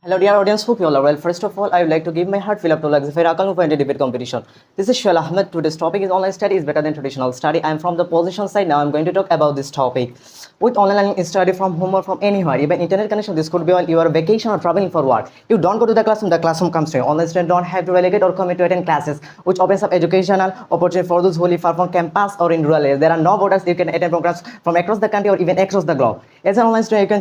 Hello dear audience, hope you all are well. First of all, I would like to give my heart feel up to Luxfer Akal for debate competition. This is Shuail Ahmed. Today's topic is online study is better than traditional study. I am from the position side. Now I'm going to talk about this topic. With online learning study from home or from anywhere, even internet connection, this could be while you are on vacation or traveling for work. You don't go to the classroom comes to you. Online students don't have to relegate or commit to attend classes, which opens up educational opportunity for those who live far from campus or in rural areas. There are no borders. You can attend programs from across the country or even across the globe. As an online student,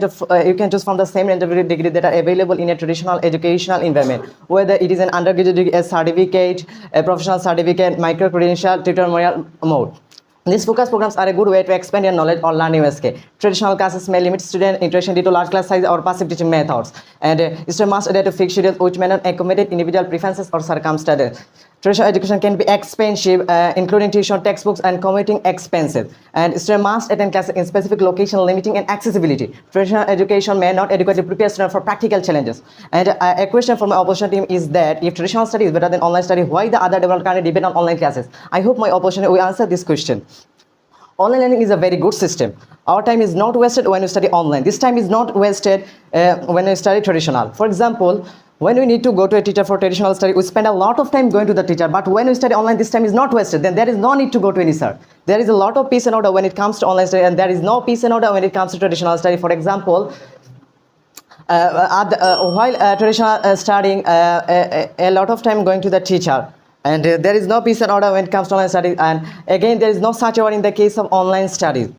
you can choose from the same degree that are available in a traditional educational environment, whether it is an undergraduate degree, a certificate, a professional certificate, micro credential, tutorial mode. These focus programs are a good way to expand your knowledge or learn new skill. Traditional classes may limit student interaction due to large class size or passive teaching methods, and students must adapt to fixed schedules which may not accommodate individual preferences or circumstances. Traditional education can be expensive, including tuition, textbooks, and commuting expenses. And students must attend classes in specific location, limiting and accessibility. Traditional education may not adequately prepare students for practical challenges. And a question from my opposition team is that if traditional study is better than online study, why the other developed country depend on online classes? I hope my opposition will answer this question. Online learning is a very good system. Our time is not wasted when we study online. This time is not wasted when we study traditional. For example, when we need to go to a teacher for traditional study, we spend a lot of time going to the teacher. But when we study online, this time is not wasted. Then there is no need to go to any sir. There is a lot of peace and order when it comes to online study, and there is no peace and order when it comes to traditional study. For example, while traditional studying, a lot of time going to the teacher, and there is no peace and order when it comes to online studies. And again, there is no such order in the case of online studies.